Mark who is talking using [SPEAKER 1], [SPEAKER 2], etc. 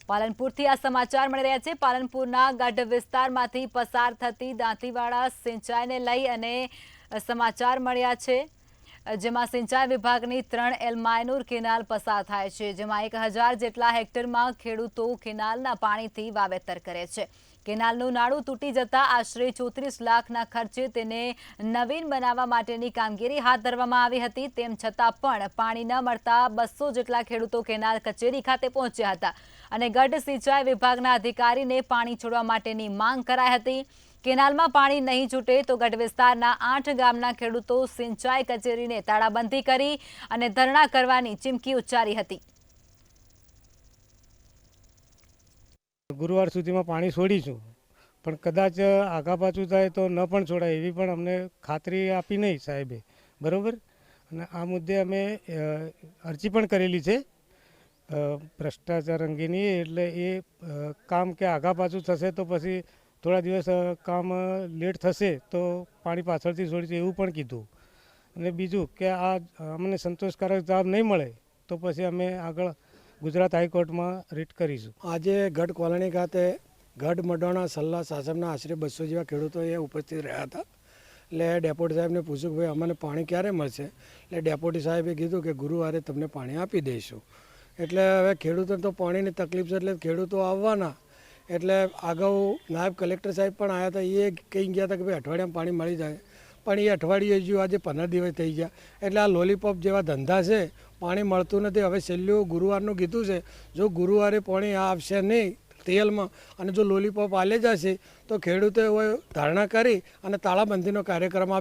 [SPEAKER 1] પાલનપુરથી આ સમાચાર મળી રહ્યા છે। પાલનપુરના ગઢ વિસ્તારમાંથી પસાર થતી દાંતીવાડા સિંચાઈને લઈ અને સમાચાર મળ્યા છે, જેમાં સિંચાઈ વિભાગની 3 એલમાયનુર કેનાલ પસાર થાય છે, જેમાં 1000 જેટલા હેક્ટરમાં ખેડૂતો કેનાલના પાણીથી વાવેતર કરે છે। કેનાલનું નાળું તૂટી જતા આશરે 34 લાખના ખર્ચે તેને નવીન બનાવવા માટેની કામગીરી હાથ ધરવામાં આવી હતી। તેમ છતાં પણ પાણી ન મળતા 200 જેટલા ખેડૂતો કેનાલ કચેરી ખાતે પહોંચ્યા હતા અને ગઢ સિંચાઈ વિભાગના અધિકારીને પાણી છોડવા માટેની માંગ કરાઈ હતી। કેનાલમાં પાણી નહીં છૂટે તો ગઢ વિસ્તારના 8 ગામના ખેડૂતો સિંચાઈ કચેરીને તાળાબંધી કરી અને ધરણા કરવાની ચીમકી ઉચ્ચારી હતી।
[SPEAKER 2] ગુરુવાર સુધીમાં પાણી છોડીશું, પણ કદાચ આગા પાછું થાય તો ન પણ છોડાય એવી પણ અમને ખાતરી આપી નહીં સાહેબે, બરાબર। અને આ મુદ્દે અમે અરજી પણ કરેલી છે ભ્રષ્ટાચાર અંગેની, એટલે એ કામ કે આગા પાછું થશે તો પછી થોડા દિવસ કામ લેટ થશે તો પાણી પાછળથી છોડીશું એવું પણ કીધું। અને બીજું કે આ અમને સંતોષકારક જવાબ નહીં મળે તો પછી અમે આગળ ગુજરાત હાઈકોર્ટમાં રીટ કરીશું।
[SPEAKER 3] આજે ગઢ કોલોની ખાતે ગઢ મડોણા સલ્લા સાસમના આશરે 200 જેવા ખેડૂતો એ ઉપસ્થિત રહ્યા હતા। એટલે ડેપ્યુટી સાહેબને પૂછ્યું કે ભાઈ અમને પાણી ક્યારે મળશે? એટલે ડેપ્યુટી સાહેબે કીધું કે ગુરુવારે તમને પાણી આપી દઈશું। એટલે હવે ખેડૂતોને તો પાણીની તકલીફ છે, એટલે ખેડૂતો આવવાના। એટલે અગાઉ નાયબ કલેક્ટર સાહેબ પણ આવ્યા હતા, એ કહી ગયા હતા કે ભાઈ અઠવાડિયામાં પાણી મળી જાય, પણ એ અઠવાડિયે જ્યું આજે 15 દિવસ થઈ ગયા। એટલે આ લોલીપોપ જેવા ધંધા છે, પાણી મળતું નથી। હવે છેલ્લું ગુરુવારનું કીધું છે, જો ગુરુવારે પાણી આવશે નહીં તેલમાં અને જો લોલીપોપ આલે જશે તો ખેડૂતોએ ધારણા કરી અને તાળાબંધીનો કાર્યક્રમ